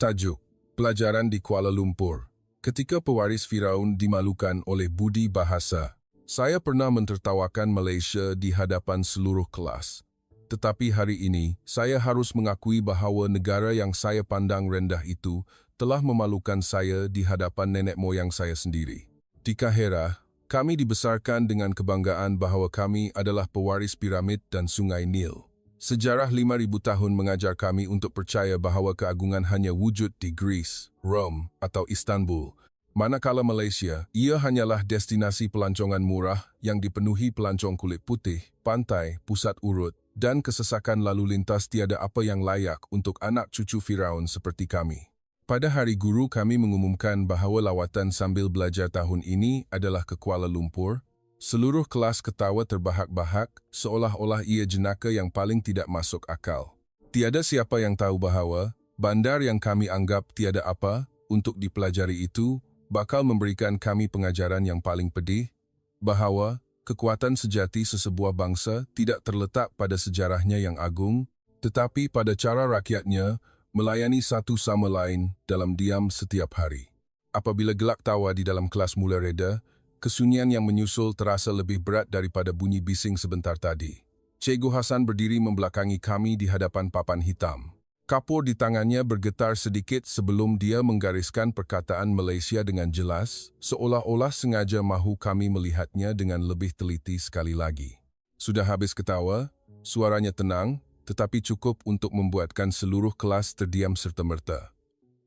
Tajuk: Pelajaran di Kuala Lumpur. Ketika pewaris Firaun dimalukan oleh budi bahasa, saya pernah mentertawakan Malaysia di hadapan seluruh kelas. Tetapi hari ini, saya harus mengakui bahawa negara yang saya pandang rendah itu telah memalukan saya di hadapan nenek moyang saya sendiri. Di Kahirah, kami dibesarkan dengan kebanggaan bahawa kami adalah pewaris piramid dan Sungai Nil. Sejarah 5,000 tahun mengajar kami untuk percaya bahawa keagungan hanya wujud di Greece, Rome atau Istanbul. Manakala Malaysia, ia hanyalah destinasi pelancongan murah yang dipenuhi pelancong kulit putih, pantai, pusat urut, dan kesesakan lalu lintas tiada apa yang layak untuk anak cucu Firaun seperti kami. Pada Hari Guru kami mengumumkan bahawa lawatan sambil belajar tahun ini adalah ke Kuala Lumpur. Seluruh kelas ketawa terbahak-bahak, seolah-olah ia jenaka yang paling tidak masuk akal. Tiada siapa yang tahu bahawa bandar yang kami anggap tiada apa untuk dipelajari itu bakal memberikan kami pengajaran yang paling pedih, bahawa kekuatan sejati sesebuah bangsa tidak terletak pada sejarahnya yang agung, tetapi pada cara rakyatnya melayani satu sama lain dalam diam setiap hari. Apabila gelak tawa di dalam kelas mula reda, kesunyian yang menyusul terasa lebih berat daripada bunyi bising sebentar tadi. Cikgu Hasan berdiri membelakangi kami di hadapan papan hitam. Kapur di tangannya bergetar sedikit sebelum dia menggariskan perkataan Malaysia dengan jelas, seolah-olah sengaja mahu kami melihatnya dengan lebih teliti sekali lagi. Sudah habis ketawa, suaranya tenang, tetapi cukup untuk membuatkan seluruh kelas terdiam serta-merta.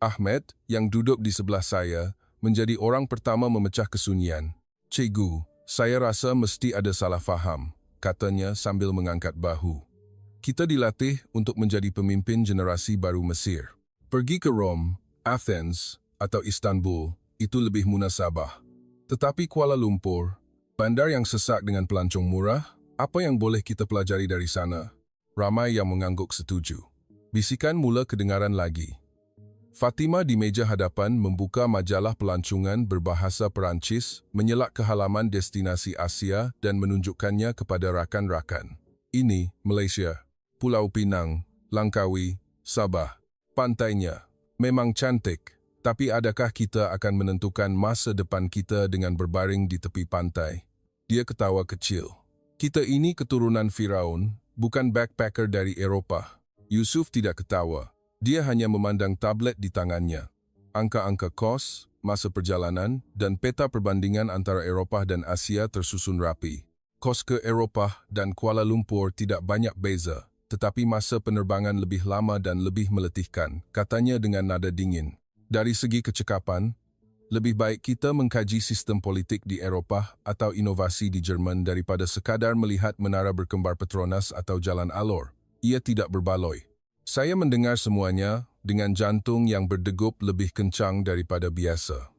Ahmed, yang duduk di sebelah saya, menjadi orang pertama memecah kesunyian. "Cikgu, saya rasa mesti ada salah faham," katanya sambil mengangkat bahu. "Kita dilatih untuk menjadi pemimpin generasi baru Mesir. Pergi ke Rome, Athens, atau Istanbul, itu lebih munasabah. Tetapi Kuala Lumpur, bandar yang sesak dengan pelancong murah, apa yang boleh kita pelajari dari sana?" Ramai yang mengangguk setuju. Bisikan mula kedengaran lagi. Fatima di meja hadapan membuka majalah pelancongan berbahasa Perancis, menyelak ke halaman destinasi Asia dan menunjukkannya kepada rakan-rakan. "Ini, Malaysia. Pulau Pinang, Langkawi, Sabah. Pantainya memang cantik, tapi adakah kita akan menentukan masa depan kita dengan berbaring di tepi pantai?" Dia ketawa kecil. "Kita ini keturunan Firaun, bukan backpacker dari Eropah." Yusuf tidak ketawa. Dia hanya memandang tablet di tangannya. Angka-angka kos, masa perjalanan, dan peta perbandingan antara Eropah dan Asia tersusun rapi. Kos ke Eropah dan Kuala Lumpur tidak banyak beza, tetapi masa penerbangan lebih lama dan lebih meletihkan, katanya dengan nada dingin. Dari segi kecekapan, lebih baik kita mengkaji sistem politik di Eropah atau inovasi di Jerman daripada sekadar melihat menara berkembar Petronas atau Jalan Alor. Ia tidak berbaloi. Saya mendengar semuanya dengan jantung yang berdegup lebih kencang daripada biasa.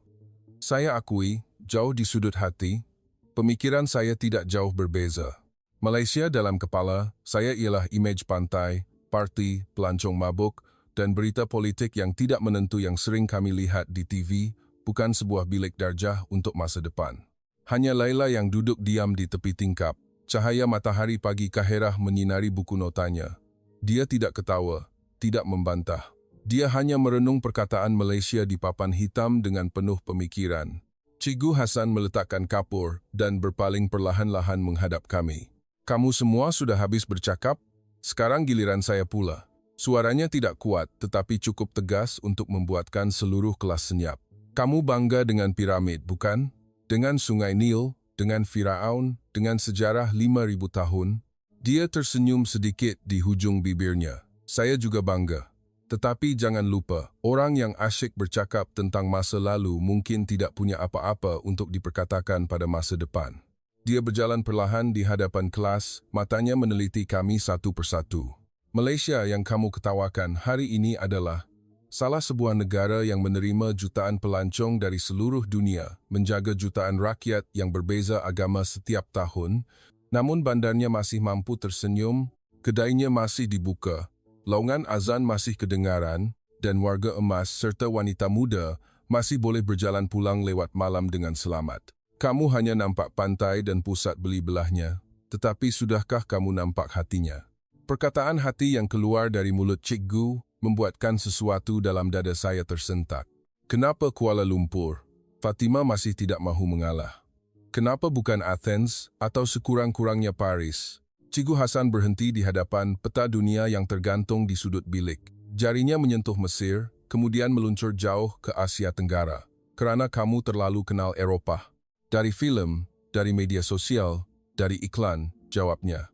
Saya akui, jauh di sudut hati, pemikiran saya tidak jauh berbeza. Malaysia dalam kepala saya ialah imej pantai, parti, pelancong mabuk, dan berita politik yang tidak menentu yang sering kami lihat di TV, bukan sebuah bilik darjah untuk masa depan. Hanya Laila yang duduk diam di tepi tingkap. Cahaya matahari pagi Kahirah menyinari buku notanya. Dia tidak ketawa, tidak membantah. Dia hanya merenung perkataan Malaysia di papan hitam dengan penuh pemikiran. Cikgu Hasan meletakkan kapur dan berpaling perlahan-lahan menghadap kami. "Kamu semua sudah habis bercakap? Sekarang giliran saya pula." Suaranya tidak kuat tetapi cukup tegas untuk membuatkan seluruh kelas senyap. "Kamu bangga dengan piramid, bukan? Dengan Sungai Nil, dengan Firaun, dengan sejarah 5,000 tahun?" Dia tersenyum sedikit di hujung bibirnya. "Saya juga bangga. Tetapi jangan lupa, orang yang asyik bercakap tentang masa lalu mungkin tidak punya apa-apa untuk diperkatakan pada masa depan." Dia berjalan perlahan di hadapan kelas, matanya meneliti kami satu persatu. "Malaysia yang kamu ketawakan hari ini adalah salah sebuah negara yang menerima jutaan pelancong dari seluruh dunia, menjaga jutaan rakyat yang berbeza agama setiap tahun, namun bandarnya masih mampu tersenyum, kedainya masih dibuka, laungan azan masih kedengaran, dan warga emas serta wanita muda masih boleh berjalan pulang lewat malam dengan selamat. Kamu hanya nampak pantai dan pusat beli belahnya, tetapi sudahkah kamu nampak hatinya?" Perkataan hati yang keluar dari mulut cikgu membuatkan sesuatu dalam dada saya tersentak. Kenapa Kuala Lumpur? Fatimah masih tidak mahu mengalah. Kenapa bukan Athens atau sekurang-kurangnya Paris? Cikgu Hasan berhenti di hadapan peta dunia yang tergantung di sudut bilik. Jarinya menyentuh Mesir, kemudian meluncur jauh ke Asia Tenggara. Kerana kamu terlalu kenal Eropah. Dari film, dari media sosial, dari iklan, jawabnya.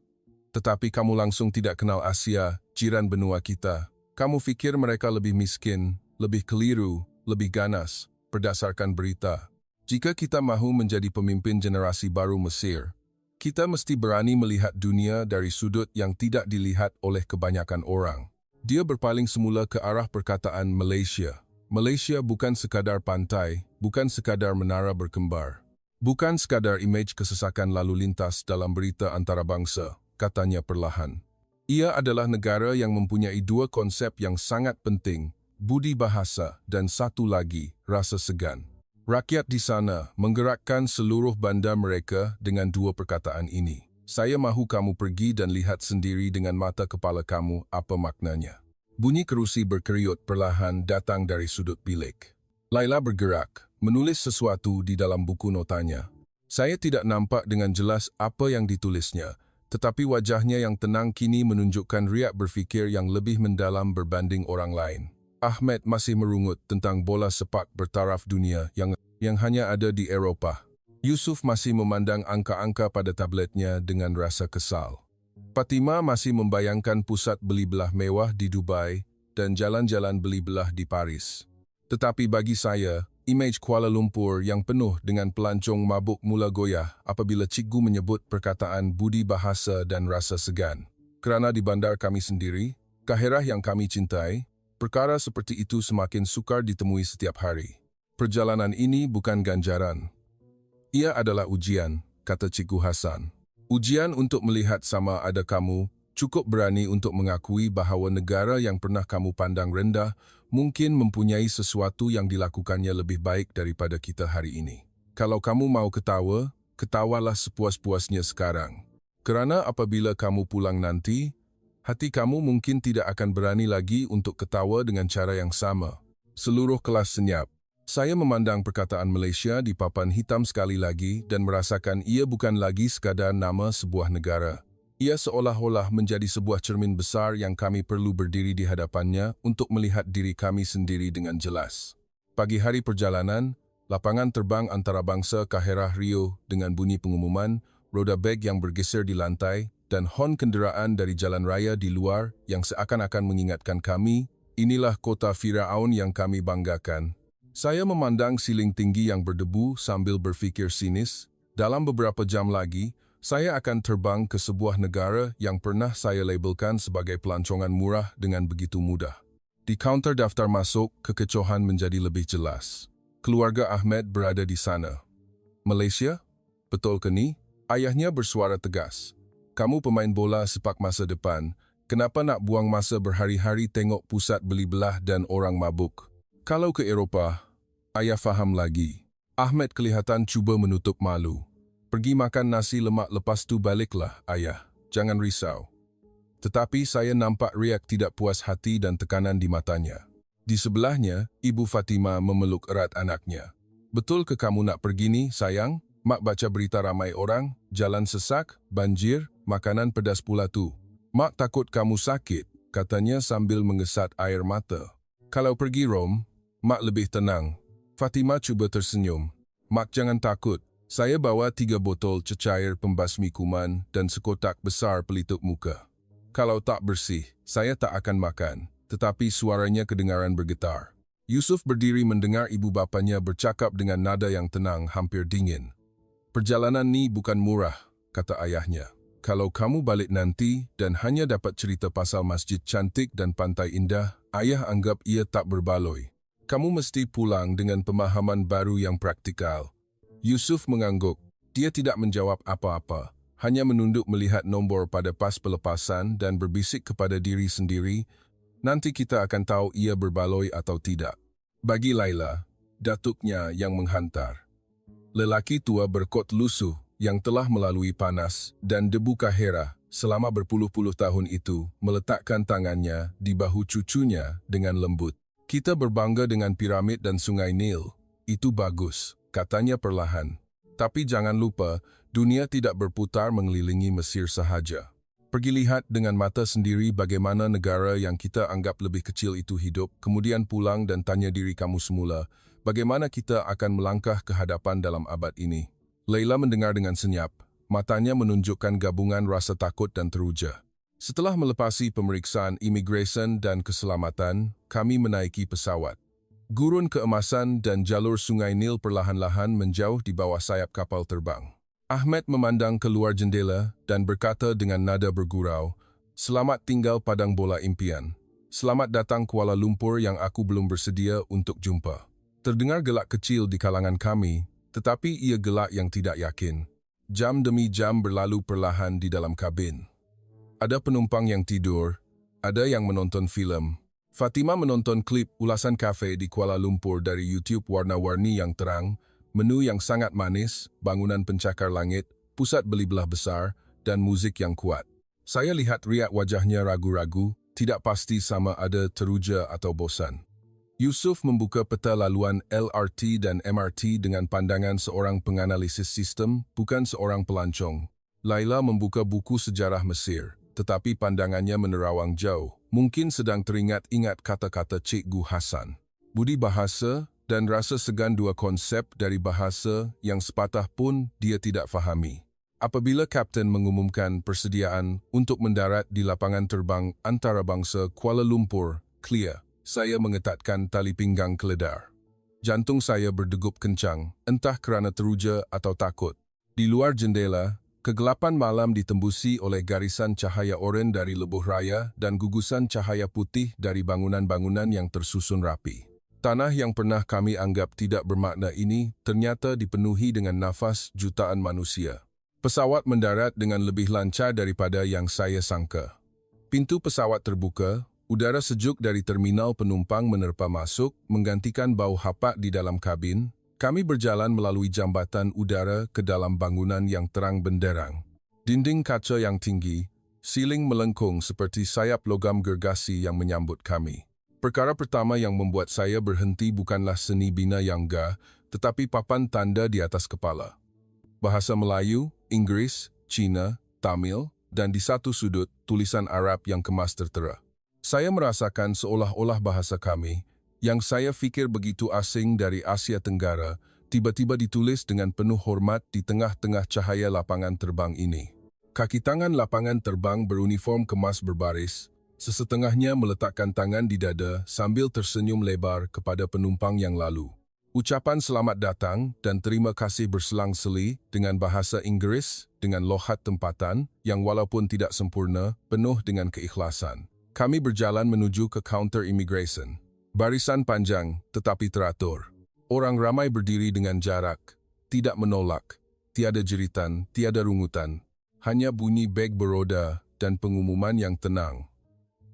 Tetapi kamu langsung tidak kenal Asia, jiran benua kita. Kamu fikir mereka lebih miskin, lebih keliru, lebih ganas, berdasarkan berita. Jika kita mahu menjadi pemimpin generasi baru Mesir, kita mesti berani melihat dunia dari sudut yang tidak dilihat oleh kebanyakan orang. Dia berpaling semula ke arah perkataan Malaysia. Malaysia bukan sekadar pantai, bukan sekadar menara berkembar. Bukan sekadar imej kesesakan lalu lintas dalam berita antarabangsa, katanya perlahan. Ia adalah negara yang mempunyai dua konsep yang sangat penting, budi bahasa dan satu lagi, rasa segan. Rakyat di sana menggerakkan seluruh bandar mereka dengan dua perkataan ini. Saya mahu kamu pergi dan lihat sendiri dengan mata kepala kamu apa maknanya. Bunyi kerusi berkeriut perlahan datang dari sudut bilik. Laila bergerak, menulis sesuatu di dalam buku notanya. Saya tidak nampak dengan jelas apa yang ditulisnya, tetapi wajahnya yang tenang kini menunjukkan riak berfikir yang lebih mendalam berbanding orang lain. Ahmed masih merungut tentang bola sepak bertaraf dunia yang hanya ada di Eropah. Yusuf masih memandang angka-angka pada tabletnya dengan rasa kesal. Fatimah masih membayangkan pusat beli belah mewah di Dubai dan jalan-jalan beli belah di Paris. Tetapi bagi saya, imej Kuala Lumpur yang penuh dengan pelancong mabuk mula goyah apabila cikgu menyebut perkataan budi bahasa dan rasa segan. Kerana di bandar kami sendiri, Kaherah yang kami cintai, perkara seperti itu semakin sukar ditemui setiap hari. Perjalanan ini bukan ganjaran. Ia adalah ujian, kata Cikgu Hasan. Ujian untuk melihat sama ada kamu cukup berani untuk mengakui bahawa negara yang pernah kamu pandang rendah mungkin mempunyai sesuatu yang dilakukannya lebih baik daripada kita hari ini. Kalau kamu mau ketawa, ketawalah sepuas-puasnya sekarang. Kerana apabila kamu pulang nanti, hati kamu mungkin tidak akan berani lagi untuk ketawa dengan cara yang sama. Seluruh kelas senyap. Saya memandang perkataan Malaysia di papan hitam sekali lagi dan merasakan ia bukan lagi sekadar nama sebuah negara. Ia seolah-olah menjadi sebuah cermin besar yang kami perlu berdiri di hadapannya untuk melihat diri kami sendiri dengan jelas. Pagi hari perjalanan, lapangan terbang antarabangsa Kaherah Rio dengan bunyi pengumuman, roda beg yang bergeser di lantai, dan hon kenderaan dari jalan raya di luar yang seakan-akan mengingatkan kami, inilah kota Firaun yang kami banggakan. Saya memandang siling tinggi yang berdebu sambil berfikir sinis, dalam beberapa jam lagi, saya akan terbang ke sebuah negara yang pernah saya labelkan sebagai pelancongan murah dengan begitu mudah. Di kaunter daftar masuk, kekecohan menjadi lebih jelas. Keluarga Ahmed berada di sana. Malaysia? Betul ke ni? Ayahnya bersuara tegas. Kamu pemain bola sepak masa depan, kenapa nak buang masa berhari-hari tengok pusat beli belah dan orang mabuk? Kalau ke Eropah, ayah faham lagi. Ahmed kelihatan cuba menutup malu. Pergi makan nasi lemak lepas tu baliklah, ayah. Jangan risau. Tetapi saya nampak riak tidak puas hati dan tekanan di matanya. Di sebelahnya, Ibu Fatimah memeluk erat anaknya. Betul ke kamu nak pergi ni, sayang? Mak baca berita ramai orang, jalan sesak, banjir, makanan pedas pula tu. Mak takut kamu sakit, katanya sambil mengesat air mata. Kalau pergi Rom, Mak lebih tenang. Fatimah cuba tersenyum. Mak jangan takut. Saya bawa 3 botol cecair pembasmi kuman dan sekotak besar pelitup muka. Kalau tak bersih, saya tak akan makan. Tetapi suaranya kedengaran bergetar. Yusuf berdiri mendengar ibu bapanya bercakap dengan nada yang tenang, hampir dingin. Perjalanan ni bukan murah, kata ayahnya. Kalau kamu balik nanti dan hanya dapat cerita pasal masjid cantik dan pantai indah, ayah anggap ia tak berbaloi. Kamu mesti pulang dengan pemahaman baru yang praktikal. Yusuf mengangguk. Dia tidak menjawab apa-apa, hanya menunduk melihat nombor pada pas pelepasan dan berbisik kepada diri sendiri, nanti kita akan tahu ia berbaloi atau tidak. Bagi Laila, datuknya yang menghantar. Lelaki tua berkot lusuh yang telah melalui panas dan debu Kaherah selama berpuluh-puluh tahun itu meletakkan tangannya di bahu cucunya dengan lembut. Kita berbangga dengan piramid dan sungai Nil. Itu bagus, katanya perlahan. Tapi jangan lupa, dunia tidak berputar mengelilingi Mesir sahaja. Pergi lihat dengan mata sendiri bagaimana negara yang kita anggap lebih kecil itu hidup, kemudian pulang dan tanya diri kamu semula, bagaimana kita akan melangkah ke hadapan dalam abad ini. Leila mendengar dengan senyap, matanya menunjukkan gabungan rasa takut dan teruja. Setelah melepasi pemeriksaan imigresen dan keselamatan, kami menaiki pesawat. Gurun keemasan dan jalur sungai Nil perlahan-lahan menjauh di bawah sayap kapal terbang. Ahmed memandang keluar jendela dan berkata dengan nada bergurau, "Selamat tinggal padang bola impian. Selamat datang Kuala Lumpur yang aku belum bersedia untuk jumpa." Terdengar gelak kecil di kalangan kami, tetapi ia gelak yang tidak yakin. Jam demi jam berlalu perlahan di dalam kabin. Ada penumpang yang tidur, ada yang menonton filem. Fatima menonton klip ulasan kafe di Kuala Lumpur dari YouTube warna-warni yang terang, menu yang sangat manis, bangunan pencakar langit, pusat beli belah besar, dan musik yang kuat. Saya lihat riak wajahnya ragu-ragu, tidak pasti sama ada teruja atau bosan. Yusuf membuka peta laluan LRT dan MRT dengan pandangan seorang penganalisis sistem, bukan seorang pelancong. Laila membuka buku sejarah Mesir, tetapi pandangannya menerawang jauh, mungkin sedang teringat-ingat kata-kata Cikgu Hasan. Budi bahasa dan rasa segan, dua konsep dari bahasa yang sepatah pun dia tidak fahami. Apabila Kapten mengumumkan persediaan untuk mendarat di lapangan terbang antarabangsa Kuala Lumpur, clear, saya mengetatkan tali pinggang keledar. Jantung saya berdegup kencang, entah kerana teruja atau takut. Di luar jendela, kegelapan malam ditembusi oleh garisan cahaya oranye dari lebuh raya dan gugusan cahaya putih dari bangunan-bangunan yang tersusun rapi. Tanah yang pernah kami anggap tidak bermakna ini ternyata dipenuhi dengan nafas jutaan manusia. Pesawat mendarat dengan lebih lancar daripada yang saya sangka. Pintu pesawat terbuka, udara sejuk dari terminal penumpang menerpa masuk, menggantikan bau hapak di dalam kabin. Kami berjalan melalui jambatan udara ke dalam bangunan yang terang benderang. Dinding kaca yang tinggi, siling melengkung seperti sayap logam gergasi yang menyambut kami. Perkara pertama yang membuat saya berhenti bukanlah seni bina yang gah, tetapi papan tanda di atas kepala. Bahasa Melayu, Inggris, Cina, Tamil, dan di satu sudut tulisan Arab yang kemas tertera. Saya merasakan seolah-olah bahasa kami, yang saya fikir begitu asing dari Asia Tenggara, tiba-tiba ditulis dengan penuh hormat di tengah-tengah cahaya lapangan terbang ini. Kaki tangan lapangan terbang beruniform kemas berbaris, sesetengahnya meletakkan tangan di dada sambil tersenyum lebar kepada penumpang yang lalu. Ucapan selamat datang dan terima kasih berselang-seli dengan bahasa Inggris dengan lohat tempatan yang walaupun tidak sempurna, penuh dengan keikhlasan. Kami berjalan menuju ke kaunter imigresen. Barisan panjang tetapi teratur. Orang ramai berdiri dengan jarak, tidak menolak, tiada jeritan, tiada rungutan, hanya bunyi beg beroda dan pengumuman yang tenang.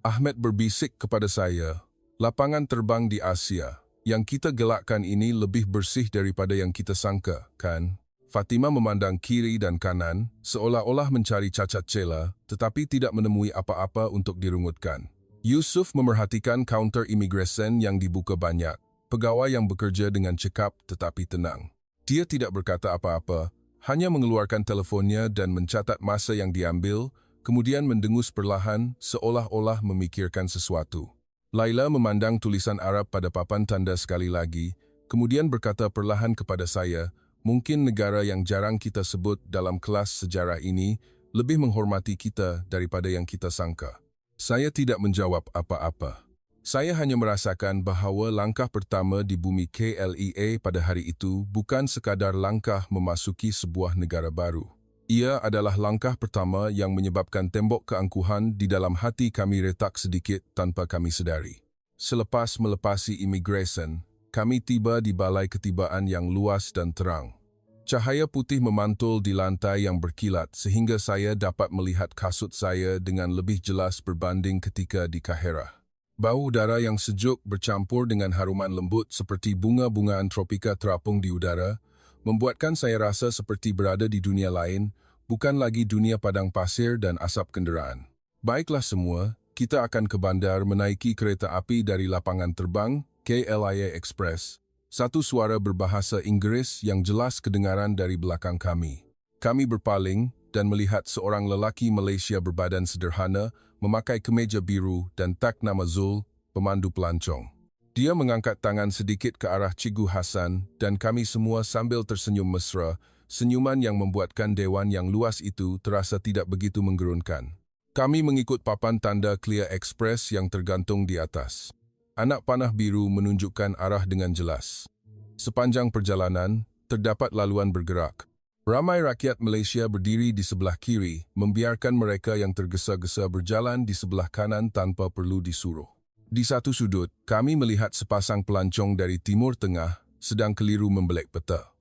Ahmed berbisik kepada saya, lapangan terbang di Asia, yang kita gelakkan ini lebih bersih daripada yang kita sangka, kan? Fatima memandang kiri dan kanan, seolah-olah mencari cacat cela, tetapi tidak menemui apa-apa untuk dirungutkan. Yusuf memerhatikan kaunter imigresen yang dibuka banyak, pegawai yang bekerja dengan cekap tetapi tenang. Dia tidak berkata apa-apa, hanya mengeluarkan teleponnya dan mencatat masa yang diambil, kemudian mendengus perlahan seolah-olah memikirkan sesuatu. Laila memandang tulisan Arab pada papan tanda sekali lagi, kemudian berkata perlahan kepada saya, mungkin negara yang jarang kita sebut dalam kelas sejarah ini lebih menghormati kita daripada yang kita sangka. Saya tidak menjawab apa-apa. Saya hanya merasakan bahawa langkah pertama di bumi KLEA pada hari itu bukan sekadar langkah memasuki sebuah negara baru. Ia adalah langkah pertama yang menyebabkan tembok keangkuhan di dalam hati kami retak sedikit tanpa kami sedari. Selepas melepasi imigresen, kami tiba di balai ketibaan yang luas dan terang. Cahaya putih memantul di lantai yang berkilat sehingga saya dapat melihat kasut saya dengan lebih jelas berbanding ketika di Kahirah. Bau udara yang sejuk bercampur dengan haruman lembut seperti bunga-bungaan tropika terapung di udara, membuatkan saya rasa seperti berada di dunia lain, bukan lagi dunia padang pasir dan asap kenderaan. Baiklah semua, kita akan ke bandar menaiki kereta api dari lapangan terbang KLIA Express. Satu suara berbahasa Inggris yang jelas kedengaran dari belakang kami. Kami berpaling dan melihat seorang lelaki Malaysia berbadan sederhana memakai kemeja biru dan tag nama Zul, pemandu pelancong. Dia mengangkat tangan sedikit ke arah Cikgu Hasan dan kami semua sambil tersenyum mesra, senyuman yang membuatkan dewan yang luas itu terasa tidak begitu menggerunkan. Kami mengikut papan tanda Clear Express yang tergantung di atas. Anak panah biru menunjukkan arah dengan jelas. Sepanjang perjalanan, terdapat laluan bergerak. Ramai rakyat Malaysia berdiri di sebelah kiri, membiarkan mereka yang tergesa-gesa berjalan di sebelah kanan tanpa perlu disuruh. Di satu sudut, kami melihat sepasang pelancong dari Timur Tengah sedang keliru membelek peta.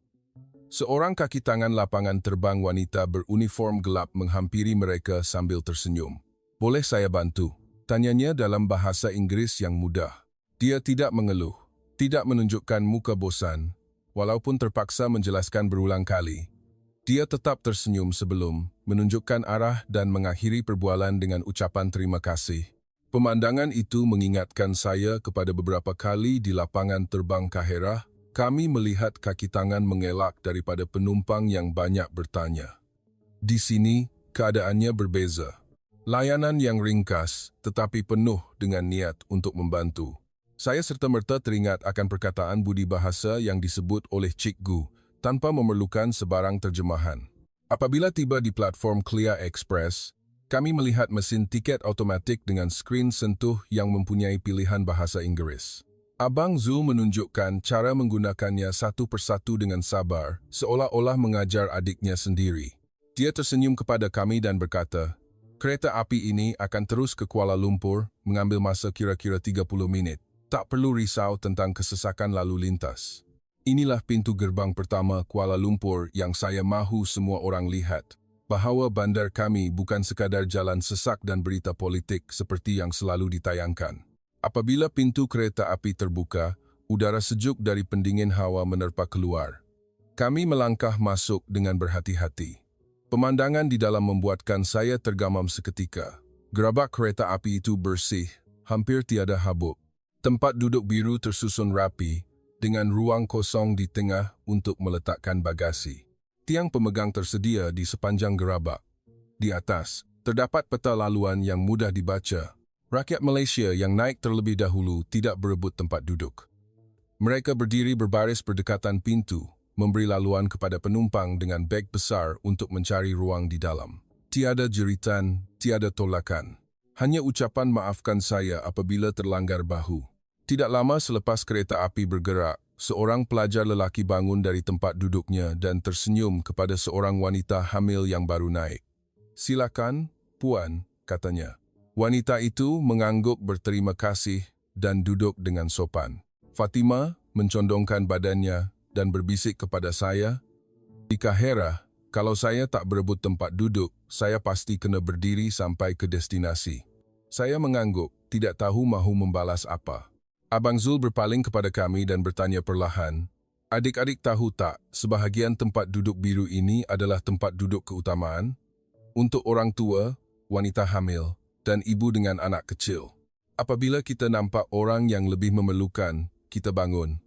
Seorang kaki tangan lapangan terbang wanita beruniform gelap menghampiri mereka sambil tersenyum. "Boleh saya bantu?" tanyanya dalam bahasa Inggris yang mudah. Dia tidak mengeluh, tidak menunjukkan muka bosan, walaupun terpaksa menjelaskan berulang kali. Dia tetap tersenyum sebelum menunjukkan arah dan mengakhiri perbualan dengan ucapan terima kasih. Pemandangan itu mengingatkan saya kepada beberapa kali di lapangan terbang Kaherah, kami melihat kaki tangan mengelak daripada penumpang yang banyak bertanya. Di sini, keadaannya berbeza. Layanan yang ringkas, tetapi penuh dengan niat untuk membantu. Saya serta-merta teringat akan perkataan budi bahasa yang disebut oleh Cikgu, tanpa memerlukan sebarang terjemahan. Apabila tiba di platform Clear Express, kami melihat mesin tiket automatik dengan skrin sentuh yang mempunyai pilihan bahasa Inggris. Abang Zul menunjukkan cara menggunakannya satu persatu dengan sabar, seolah-olah mengajar adiknya sendiri. Dia tersenyum kepada kami dan berkata, "Kereta api ini akan terus ke Kuala Lumpur, mengambil masa kira-kira 30 menit. Tak perlu risau tentang kesesakan lalu lintas." Inilah pintu gerbang pertama Kuala Lumpur yang saya mahu semua orang lihat, bahawa bandar kami bukan sekadar jalan sesak dan berita politik seperti yang selalu ditayangkan. Apabila pintu kereta api terbuka, udara sejuk dari pendingin hawa menerpa keluar. Kami melangkah masuk dengan berhati-hati. Pemandangan di dalam membuatkan saya tergamam seketika. Gerabak kereta api itu bersih, hampir tiada habuk. Tempat duduk biru tersusun rapi, dengan ruang kosong di tengah untuk meletakkan bagasi. Tiang pemegang tersedia di sepanjang gerabak. Di atas, terdapat peta laluan yang mudah dibaca. Rakyat Malaysia yang naik terlebih dahulu tidak berebut tempat duduk. Mereka berdiri berbaris berdekatan pintu, memberi laluan kepada penumpang dengan beg besar untuk mencari ruang di dalam. Tiada jeritan, tiada tolakan. Hanya ucapan maafkan saya apabila terlanggar bahu. Tidak lama selepas kereta api bergerak, seorang pelajar lelaki bangun dari tempat duduknya dan tersenyum kepada seorang wanita hamil yang baru naik. "Silakan, Puan," katanya. Wanita itu mengangguk berterima kasih dan duduk dengan sopan. Fatima mencondongkan badannya dan berbisik kepada saya, "Di Kaherah, kalau saya tak berebut tempat duduk, saya pasti kena berdiri sampai ke destinasi." Saya mengangguk, tidak tahu mahu membalas apa. Abang Zul berpaling kepada kami dan bertanya perlahan, "Adik-adik tahu tak, sebahagian tempat duduk biru ini adalah tempat duduk keutamaan? Untuk orang tua, wanita hamil, dan ibu dengan anak kecil. Apabila kita nampak orang yang lebih memerlukan, kita bangun.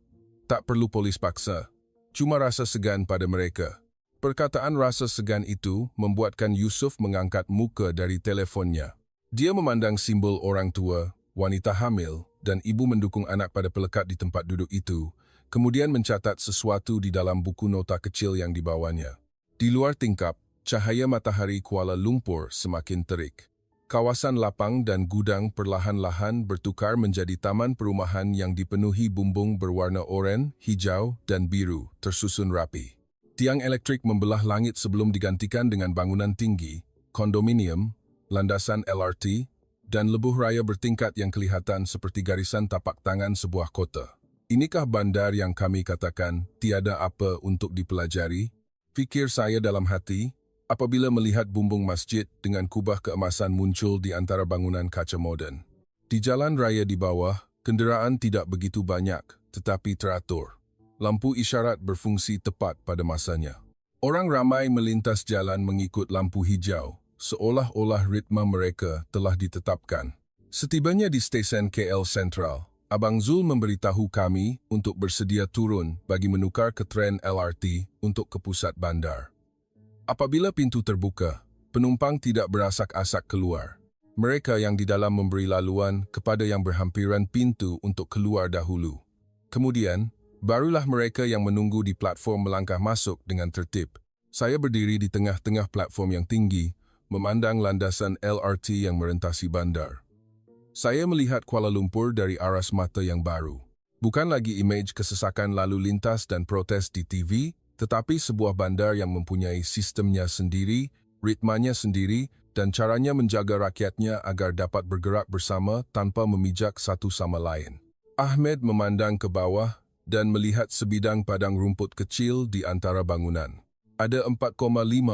Tak perlu polis paksa, cuma rasa segan pada mereka." Perkataan rasa segan itu membuatkan Yusuf mengangkat muka dari telefonnya. Dia memandang simbol orang tua, wanita hamil, dan ibu mendukung anak pada pelekat di tempat duduk itu, kemudian mencatat sesuatu di dalam buku nota kecil yang dibawanya. Di luar tingkap, cahaya matahari Kuala Lumpur semakin terik. Kawasan lapang dan gudang perlahan-lahan bertukar menjadi taman perumahan yang dipenuhi bumbung berwarna oranye, hijau, dan biru, tersusun rapi. Tiang elektrik membelah langit sebelum digantikan dengan bangunan tinggi, kondominium, landasan LRT, dan lebuh raya bertingkat yang kelihatan seperti garisan tapak tangan sebuah kota. Inikah bandar yang kami katakan tiada apa untuk dipelajari? Fikir saya dalam hati, apabila melihat bumbung masjid dengan kubah keemasan muncul di antara bangunan kaca moden. Di jalan raya di bawah, kenderaan tidak begitu banyak, tetapi teratur. Lampu isyarat berfungsi tepat pada masanya. Orang ramai melintas jalan mengikut lampu hijau, seolah-olah ritme mereka telah ditetapkan. Setibanya di stesen KL Sentral, Abang Zul memberitahu kami untuk bersedia turun bagi menukar ke tren LRT untuk ke pusat bandar. Apabila pintu terbuka, penumpang tidak berasak-asak keluar. Mereka yang di dalam memberi laluan kepada yang berhampiran pintu untuk keluar dahulu. Kemudian, barulah mereka yang menunggu di platform melangkah masuk dengan tertib. Saya berdiri di tengah-tengah platform yang tinggi, memandang landasan LRT yang merentasi bandar. Saya melihat Kuala Lumpur dari aras mata yang baru. Bukan lagi imej kesesakan lalu lintas dan protes di TV, tetapi sebuah bandar yang mempunyai sistemnya sendiri, ritmanya sendiri, dan caranya menjaga rakyatnya agar dapat bergerak bersama tanpa memijak satu sama lain. Ahmed memandang ke bawah dan melihat sebidang padang rumput kecil di antara bangunan. Ada 4,5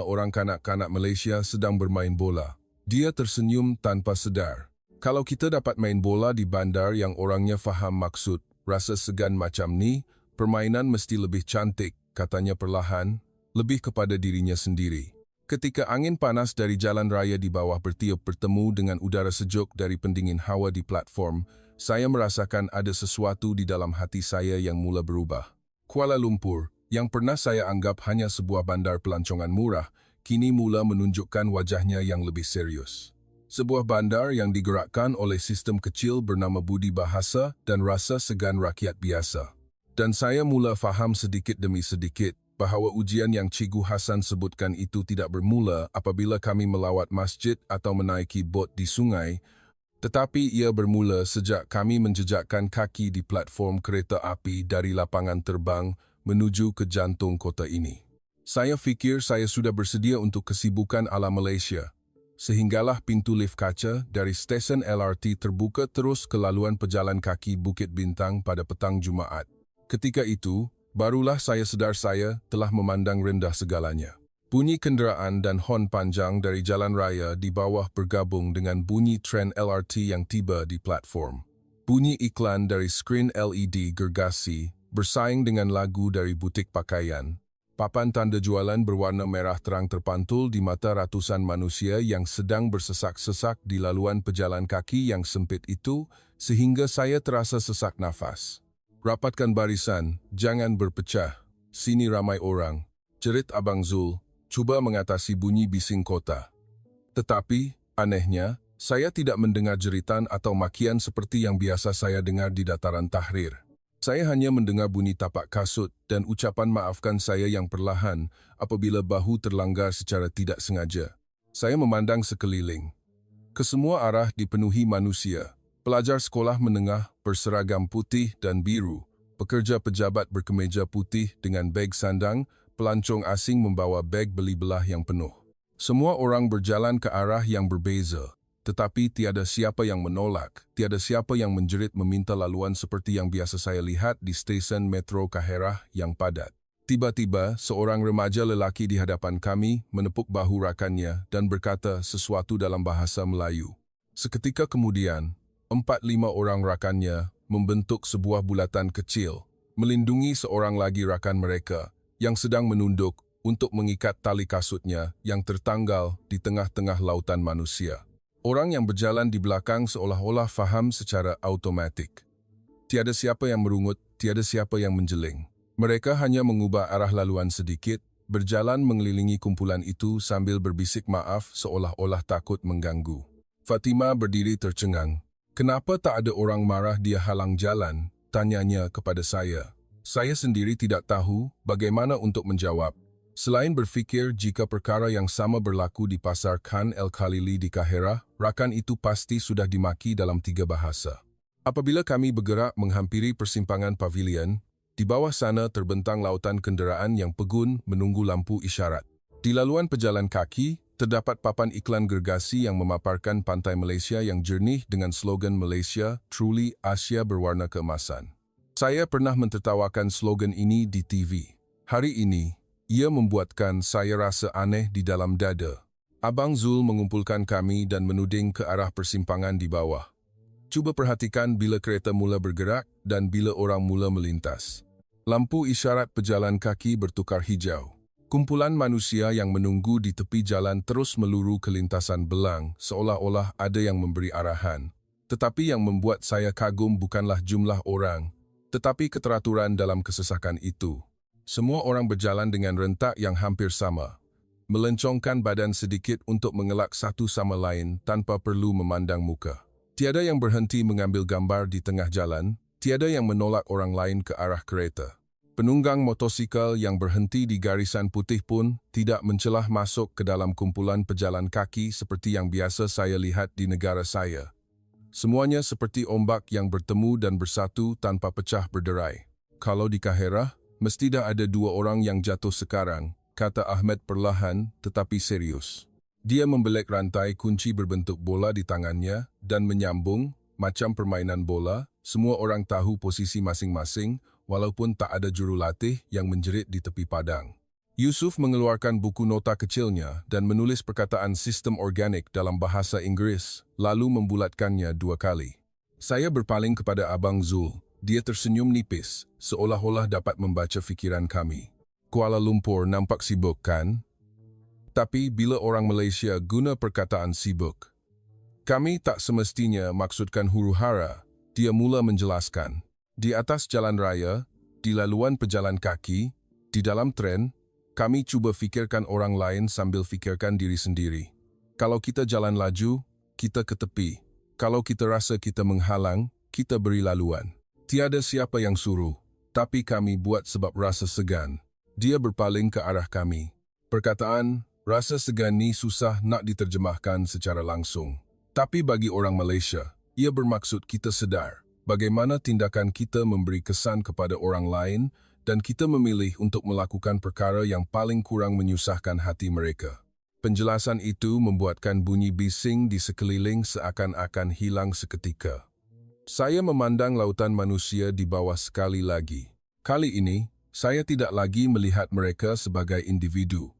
orang kanak-kanak Malaysia sedang bermain bola. Dia tersenyum tanpa sedar. Kalau kita dapat main bola di bandar yang orangnya faham maksud, rasa segan macam ni, permainan mesti lebih cantik, katanya perlahan, lebih kepada dirinya sendiri. Ketika angin panas dari jalan raya di bawah bertiup bertemu dengan udara sejuk dari pendingin hawa di platform, saya merasakan ada sesuatu di dalam hati saya yang mula berubah. Kuala Lumpur, yang pernah saya anggap hanya sebuah bandar pelancongan murah, kini mula menunjukkan wajahnya yang lebih serius. Sebuah bandar yang digerakkan oleh sistem kecil bernama budi bahasa dan rasa segan rakyat biasa. Dan saya mula faham sedikit demi sedikit bahawa ujian yang Cikgu Hasan sebutkan itu tidak bermula apabila kami melawat masjid atau menaiki bot di sungai, tetapi ia bermula sejak kami menjejakkan kaki di platform kereta api dari lapangan terbang menuju ke jantung kota ini. Saya fikir saya sudah bersedia untuk kesibukan ala Malaysia, sehinggalah pintu lift kaca dari stesen LRT terbuka terus ke laluan pejalan kaki Bukit Bintang pada petang Jumaat. Ketika itu, barulah saya sedar saya telah memandang rendah segalanya. Bunyi kenderaan dan hon panjang dari jalan raya di bawah bergabung dengan bunyi tren LRT yang tiba di platform. Bunyi iklan dari skrin LED gergasi bersaing dengan lagu dari butik pakaian. Papan tanda jualan berwarna merah terang terpantul di mata ratusan manusia yang sedang bersesak-sesak di laluan pejalan kaki yang sempit itu sehingga saya terasa sesak nafas. Rapatkan barisan, jangan berpecah. Sini ramai orang. Jerit Abang Zul. Cuba mengatasi bunyi bising kota. Tetapi, anehnya, saya tidak mendengar jeritan atau makian seperti yang biasa saya dengar di dataran Tahrir. Saya hanya mendengar bunyi tapak kasut dan ucapan maafkan saya yang perlahan apabila bahu terlanggar secara tidak sengaja. Saya memandang sekeliling. Kesemua arah dipenuhi manusia. Pelajar sekolah menengah berseragam putih dan biru, pekerja pejabat berkemeja putih dengan beg sandang, pelancong asing membawa beg beli belah yang penuh. Semua orang berjalan ke arah yang berbeza, tetapi tiada siapa yang menolak, tiada siapa yang menjerit meminta laluan seperti yang biasa saya lihat di stesen metro Kaherah yang padat. Tiba-tiba, seorang remaja lelaki di hadapan kami menepuk bahu rakannya dan berkata sesuatu dalam bahasa Melayu. Seketika kemudian, 4-5 orang rakannya membentuk sebuah bulatan kecil, melindungi seorang lagi rakan mereka yang sedang menunduk untuk mengikat tali kasutnya yang tertanggal di tengah-tengah lautan manusia. Orang yang berjalan di belakang seolah-olah faham secara automatik. Tiada siapa yang merungut, tiada siapa yang menjeling. Mereka hanya mengubah arah laluan sedikit, berjalan mengelilingi kumpulan itu sambil berbisik maaf seolah-olah takut mengganggu. Fatima berdiri tercengang. Kenapa tak ada orang marah dia halang jalan? Tanyanya kepada saya. Saya sendiri tidak tahu bagaimana untuk menjawab. Selain berfikir jika perkara yang sama berlaku di Pasar Khan El-Khalili di Kaherah, rakan itu pasti sudah dimaki dalam 3 bahasa. Apabila kami bergerak menghampiri persimpangan pavilion, di bawah sana terbentang lautan kenderaan yang pegun menunggu lampu isyarat. Di laluan pejalan kaki, terdapat papan iklan gergasi yang memaparkan pantai Malaysia yang jernih dengan slogan Malaysia, Truly Asia berwarna keemasan. Saya pernah mentertawakan slogan ini di TV. Hari ini, ia membuatkan saya rasa aneh di dalam dada. Abang Zul mengumpulkan kami dan menuding ke arah persimpangan di bawah. Cuba perhatikan bila kereta mula bergerak dan bila orang mula melintas. Lampu isyarat pejalan kaki bertukar hijau. Kumpulan manusia yang menunggu di tepi jalan terus meluru ke lintasan belang seolah-olah ada yang memberi arahan. Tetapi yang membuat saya kagum bukanlah jumlah orang, tetapi keteraturan dalam kesesakan itu. Semua orang berjalan dengan rentak yang hampir sama, melencongkan badan sedikit untuk mengelak satu sama lain tanpa perlu memandang muka. Tiada yang berhenti mengambil gambar di tengah jalan, tiada yang menolak orang lain ke arah kereta. Penunggang motosikal yang berhenti di garisan putih pun tidak mencelah masuk ke dalam kumpulan pejalan kaki seperti yang biasa saya lihat di negara saya. Semuanya seperti ombak yang bertemu dan bersatu tanpa pecah berderai. Kalau di Kahirah, mesti dah ada 2 orang yang jatuh sekarang, kata Ahmed perlahan tetapi serius. Dia membelek rantai kunci berbentuk bola di tangannya dan menyambung, macam permainan bola, semua orang tahu posisi masing-masing, walaupun tak ada jurulatih yang menjerit di tepi padang. Yusuf mengeluarkan buku nota kecilnya dan menulis perkataan sistem organik dalam bahasa Inggris, lalu membulatkannya 2 kali. Saya berpaling kepada Abang Zul. Dia tersenyum nipis, seolah-olah dapat membaca fikiran kami. Kuala Lumpur nampak sibuk, kan? Tapi bila orang Malaysia guna perkataan sibuk, kami tak semestinya maksudkan huru-hara, dia mula menjelaskan. Di atas jalan raya, di laluan pejalan kaki, di dalam tren, kami cuba fikirkan orang lain sambil fikirkan diri sendiri. Kalau kita jalan laju, kita ke tepi. Kalau kita rasa kita menghalang, kita beri laluan. Tiada siapa yang suruh, tapi kami buat sebab rasa segan. Dia berpaling ke arah kami. Perkataan, rasa segan ni susah nak diterjemahkan secara langsung. Tapi bagi orang Malaysia, ia bermaksud kita sedar bagaimana tindakan kita memberi kesan kepada orang lain dan kita memilih untuk melakukan perkara yang paling kurang menyusahkan hati mereka. Penjelasan itu membuatkan bunyi bising di sekeliling seakan-akan hilang seketika. Saya memandang lautan manusia di bawah sekali lagi. Kali ini, saya tidak lagi melihat mereka sebagai individu,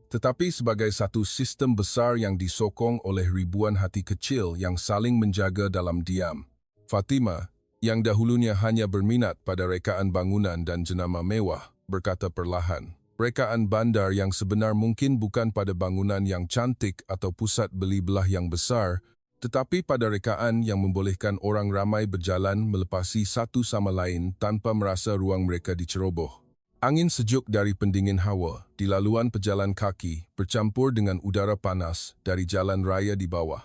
tetapi sebagai satu sistem besar yang disokong oleh ribuan hati kecil yang saling menjaga dalam diam. Fatimah, yang dahulunya hanya berminat pada rekaan bangunan dan jenama mewah, berkata perlahan, rekaan bandar yang sebenar mungkin bukan pada bangunan yang cantik atau pusat beli belah yang besar, tetapi pada rekaan yang membolehkan orang ramai berjalan melepasi satu sama lain tanpa merasa ruang mereka diceroboh. Angin sejuk dari pendingin hawa di laluan pejalan kaki bercampur dengan udara panas dari jalan raya di bawah.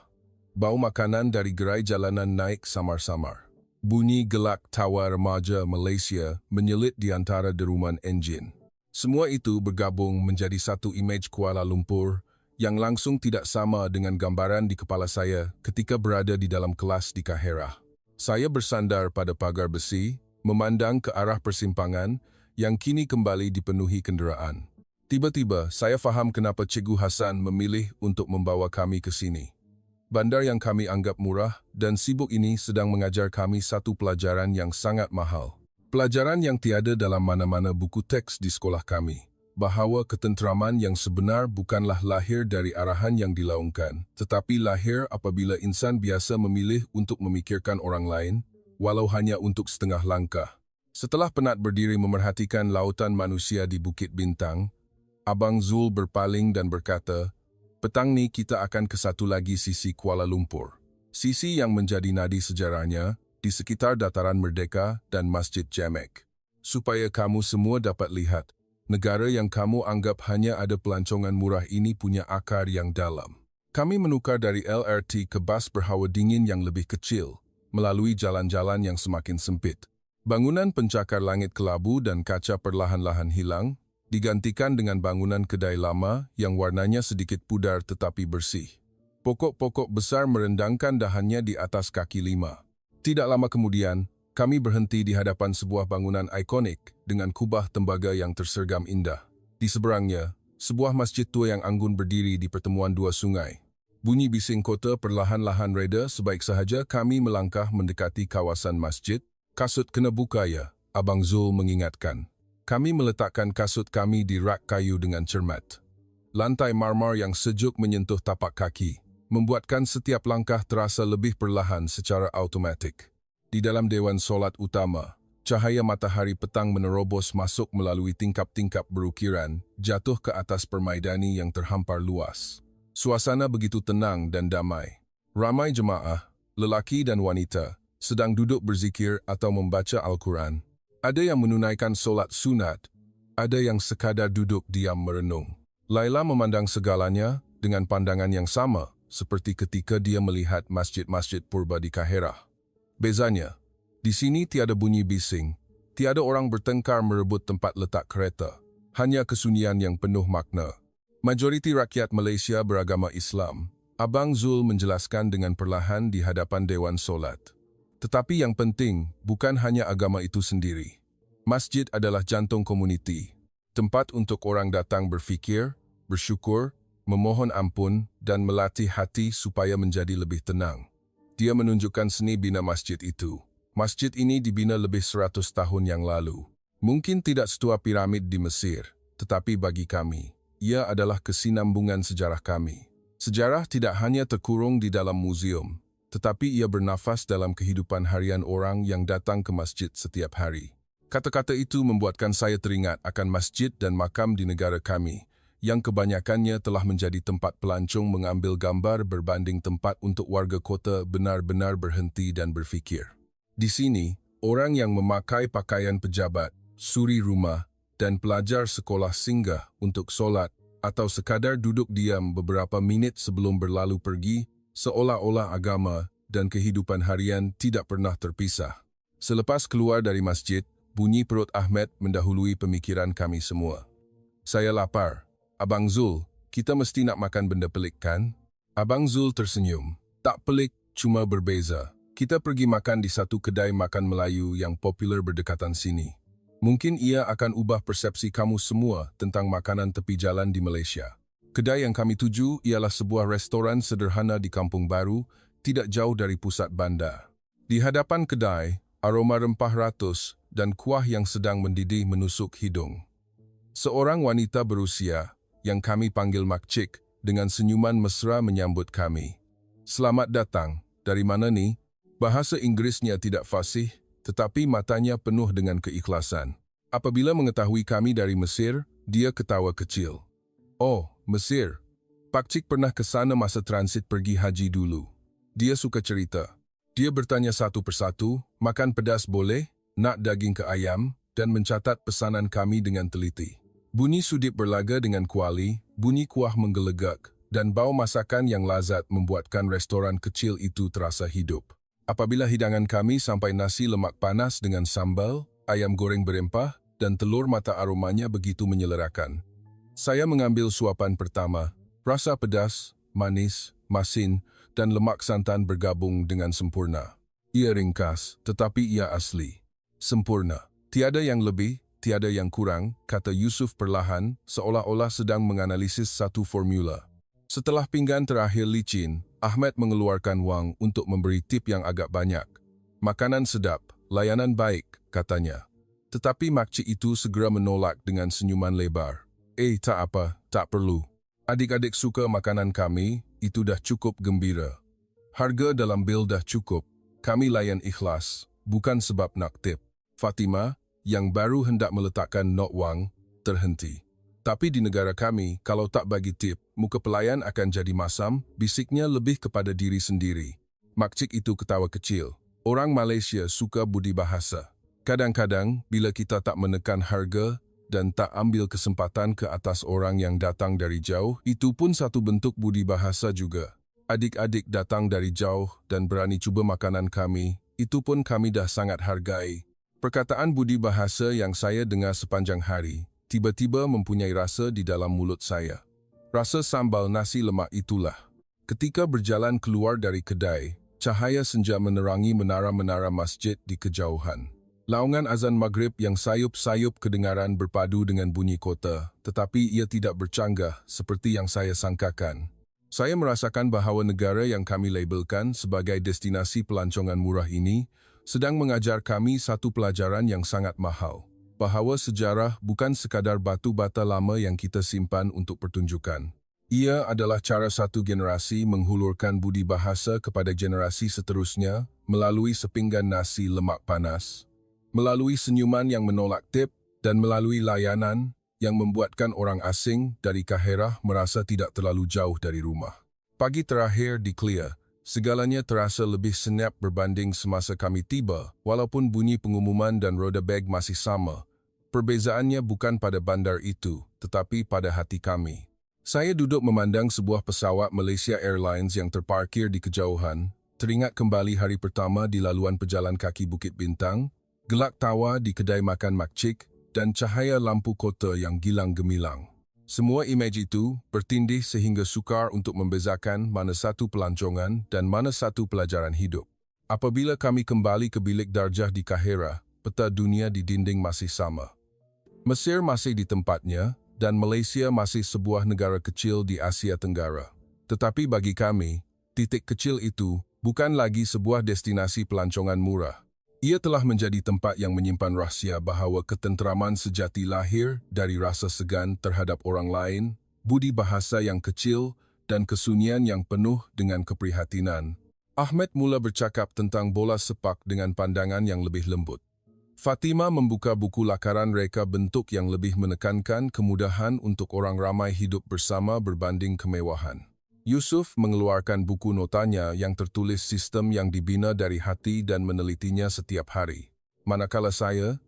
Bau makanan dari gerai jalanan naik samar-samar. Bunyi gelak tawa remaja Malaysia menyelit di antara deruman enjin. Semua itu bergabung menjadi satu imej Kuala Lumpur yang langsung tidak sama dengan gambaran di kepala saya ketika berada di dalam kelas di Kahirah. Saya bersandar pada pagar besi, memandang ke arah persimpangan yang kini kembali dipenuhi kenderaan. Tiba-tiba, saya faham kenapa Cikgu Hasan memilih untuk membawa kami ke sini. Bandar yang kami anggap murah dan sibuk ini sedang mengajar kami satu pelajaran yang sangat mahal. Pelajaran yang tiada dalam mana-mana buku teks di sekolah kami. Bahawa ketenteraman yang sebenar bukanlah lahir dari arahan yang dilaungkan, tetapi lahir apabila insan biasa memilih untuk memikirkan orang lain, walau hanya untuk setengah langkah. Setelah penat berdiri memerhatikan lautan manusia di Bukit Bintang, Abang Zul berpaling dan berkata, petang ni kita akan ke satu lagi sisi Kuala Lumpur. Sisi yang menjadi nadi sejarahnya di sekitar Dataran Merdeka dan Masjid Jamek. Supaya kamu semua dapat lihat, negara yang kamu anggap hanya ada pelancongan murah ini punya akar yang dalam. Kami menukar dari LRT ke bas berhawa dingin yang lebih kecil, melalui jalan-jalan yang semakin sempit. Bangunan pencakar langit kelabu dan kaca perlahan-lahan hilang, digantikan dengan bangunan kedai lama yang warnanya sedikit pudar tetapi bersih. Pokok-pokok besar merendangkan dahannya di atas kaki 5. Tidak lama kemudian, kami berhenti di hadapan sebuah bangunan ikonik dengan kubah tembaga yang tersergam indah. Di seberangnya, sebuah masjid tua yang anggun berdiri di pertemuan 2 sungai. Bunyi bising kota perlahan-lahan reda sebaik sahaja kami melangkah mendekati kawasan masjid. Kasut kena buka ya, Abang Zul mengingatkan. Kami meletakkan kasut kami di rak kayu dengan cermat. Lantai marmar yang sejuk menyentuh tapak kaki, membuatkan setiap langkah terasa lebih perlahan secara automatik. Di dalam Dewan Solat Utama, Cahaya matahari petang menerobos masuk melalui tingkap-tingkap berukiran, jatuh ke atas permaidani yang terhampar luas. Suasana begitu tenang dan damai. Ramai jemaah, lelaki dan wanita, sedang duduk berzikir atau membaca Al-Quran. Ada yang menunaikan solat sunat, ada yang sekadar duduk diam merenung. Laila memandang segalanya dengan pandangan yang sama, seperti ketika dia melihat masjid-masjid purba di Kahirah. Bezanya, di sini tiada bunyi bising, tiada orang bertengkar merebut tempat letak kereta, hanya kesunyian yang penuh makna. Majoriti rakyat Malaysia beragama Islam. Abang Zul menjelaskan dengan perlahan di hadapan Dewan Solat. Tetapi yang penting bukan hanya agama itu sendiri. Masjid adalah jantung komuniti, tempat untuk orang datang berfikir, bersyukur, memohon ampun dan melatih hati supaya menjadi lebih tenang. Dia menunjukkan seni bina masjid itu. Masjid ini dibina lebih 100 tahun yang lalu. Mungkin tidak setua piramid di Mesir, tetapi bagi kami, ia adalah kesinambungan sejarah kami. Sejarah tidak hanya terkurung di dalam museum, tetapi ia bernafas dalam kehidupan harian orang yang datang ke masjid setiap hari. Kata-kata itu membuatkan saya teringat akan masjid dan makam di negara kami, yang kebanyakannya telah menjadi tempat pelancong mengambil gambar berbanding tempat untuk warga kota benar-benar berhenti dan berfikir. Di sini, orang yang memakai pakaian pejabat, suri rumah, dan pelajar sekolah singgah untuk solat atau sekadar duduk diam beberapa minit sebelum berlalu pergi, seolah-olah agama dan kehidupan harian tidak pernah terpisah. Selepas keluar dari masjid, bunyi perut Ahmed mendahului pemikiran kami semua. Saya lapar. Abang Zul, kita mesti nak makan benda pelik kan? Abang Zul tersenyum. Tak pelik, cuma berbeza. Kita pergi makan di satu kedai makan Melayu yang popular berdekatan sini. Mungkin ia akan ubah persepsi kamu semua tentang makanan tepi jalan di Malaysia. Kedai yang kami tuju ialah sebuah restoran sederhana di Kampung Baru, tidak jauh dari pusat bandar. Di hadapan kedai, aroma rempah ratus dan kuah yang sedang mendidih menusuk hidung. Seorang wanita berusia, yang kami panggil Makcik, dengan senyuman mesra menyambut kami. Selamat datang, dari mana ni? Bahasa Inggrisnya tidak fasih, tetapi matanya penuh dengan keikhlasan. Apabila mengetahui kami dari Mesir, dia ketawa kecil. Oh, Mesir. Pakcik pernah ke sana masa transit pergi haji dulu. Dia suka cerita. Dia bertanya satu persatu, makan pedas boleh, nak daging ke ayam, dan mencatat pesanan kami dengan teliti. Bunyi sudip berlaga dengan kuali, bunyi kuah menggelegak, dan bau masakan yang lazat membuatkan restoran kecil itu terasa hidup. Apabila hidangan kami sampai nasi lemak panas dengan sambal, ayam goreng berempah, dan telur mata aromanya begitu menyelerakan. Saya mengambil suapan pertama, rasa pedas, manis, masin, dan lemak santan bergabung dengan sempurna. Ia ringkas, tetapi ia asli. Sempurna. Tiada yang lebih, tiada yang kurang, kata Yusuf perlahan, seolah-olah sedang menganalisis satu formula. Setelah pinggan terakhir licin, Ahmed mengeluarkan wang untuk memberi tip yang agak banyak. Makanan sedap, layanan baik, katanya. Tetapi makcik itu segera menolak dengan senyuman lebar. Tak apa, tak perlu. Adik-adik suka makanan kami, itu dah cukup gembira. Harga dalam bil dah cukup, kami layan ikhlas, bukan sebab nak tip. Fatima, yang baru hendak meletakkan not wang, terhenti. Tapi di negara kami, kalau tak bagi tip, muka pelayan akan jadi masam, bisiknya lebih kepada diri sendiri. Makcik itu ketawa kecil. Orang Malaysia suka budi bahasa. Kadang-kadang, bila kita tak menekan harga dan tak ambil kesempatan ke atas orang yang datang dari jauh, itu pun satu bentuk budi bahasa juga. Adik-adik datang dari jauh dan berani cuba makanan kami, itu pun kami dah sangat hargai. Perkataan budi bahasa yang saya dengar sepanjang hari, tiba-tiba mempunyai rasa di dalam mulut saya. Rasa sambal nasi lemak itulah. Ketika berjalan keluar dari kedai, cahaya senja menerangi menara-menara masjid di kejauhan. Laungan azan maghrib yang sayup-sayup kedengaran berpadu dengan bunyi kota, tetapi ia tidak bercanggah seperti yang saya sangkakan. Saya merasakan bahawa negara yang kami labelkan sebagai destinasi pelancongan murah ini sedang mengajar kami satu pelajaran yang sangat mahal. Bahawa sejarah bukan sekadar batu bata lama yang kita simpan untuk pertunjukan. Ia adalah cara satu generasi menghulurkan budi bahasa kepada generasi seterusnya melalui sepinggan nasi lemak panas. melalui senyuman yang menolak tip, dan melalui layanan yang membuatkan orang asing dari Canberra merasa tidak terlalu jauh dari rumah. Pagi terakhir di Clear, segalanya terasa lebih senyap berbanding semasa kami tiba, walaupun bunyi pengumuman dan roda beg masih sama. Perbezaannya bukan pada bandar itu, tetapi pada hati kami. Saya duduk memandang sebuah pesawat Malaysia Airlines yang terparkir di kejauhan, teringat kembali hari pertama di laluan pejalan kaki Bukit Bintang, gelak tawa di kedai makan Makcik, dan cahaya lampu kota yang gilang gemilang. Semua imej itu bertindih sehingga sukar untuk membezakan mana satu pelancongan dan mana satu pelajaran hidup. Apabila kami kembali ke bilik darjah di Canberra, peta dunia di dinding masih sama. Mesir masih di tempatnya, dan Malaysia masih sebuah negara kecil di Asia Tenggara. Tetapi bagi kami, titik kecil itu bukan lagi sebuah destinasi pelancongan murah. Ia telah menjadi tempat yang menyimpan rahsia bahawa ketenteraman sejati lahir dari rasa segan terhadap orang lain, budi bahasa yang kecil, dan kesunyian yang penuh dengan keprihatinan. Ahmed mula bercakap tentang bola sepak dengan pandangan yang lebih lembut. Fatima membuka buku lakaran reka bentuk yang lebih menekankan kemudahan untuk orang ramai hidup bersama berbanding kemewahan. Yusuf mengeluarkan buku notanya yang tertulis sistem yang dibina dari hati dan menelitinya setiap hari. Manakala saya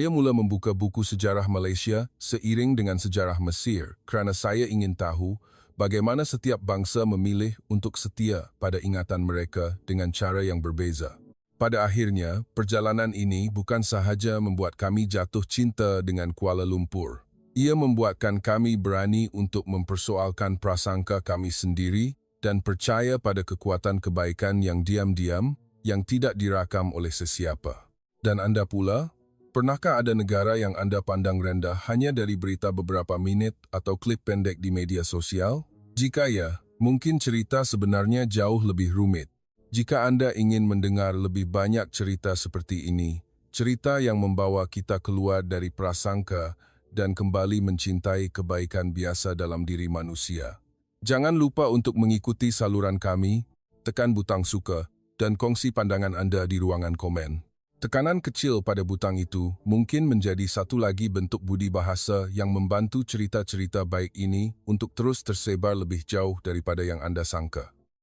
mula membuka buku sejarah Malaysia seiring dengan sejarah Mesir kerana saya ingin tahu bagaimana setiap bangsa memilih untuk setia pada ingatan mereka dengan cara yang berbeza. Pada akhirnya, perjalanan ini bukan sahaja membuat kami jatuh cinta dengan Kuala Lumpur. Ia membuatkan kami berani untuk mempersoalkan prasangka kami sendiri dan percaya pada kekuatan kebaikan yang diam-diam yang tidak dirakam oleh sesiapa. Dan anda pula, pernahkah ada negara yang anda pandang rendah hanya dari berita beberapa minit atau klip pendek di media sosial? Jika ya, mungkin cerita sebenarnya jauh lebih rumit. Jika anda ingin mendengar lebih banyak cerita seperti ini, cerita yang membawa kita keluar dari prasangka dan kembali mencintai kebaikan biasa dalam diri manusia. Jangan lupa untuk mengikuti saluran kami, tekan butang suka, dan kongsi pandangan anda di ruangan komen. Tekanan kecil pada butang itu mungkin menjadi satu lagi bentuk budi bahasa yang membantu cerita-cerita baik ini untuk terus tersebar lebih jauh daripada yang anda sangka.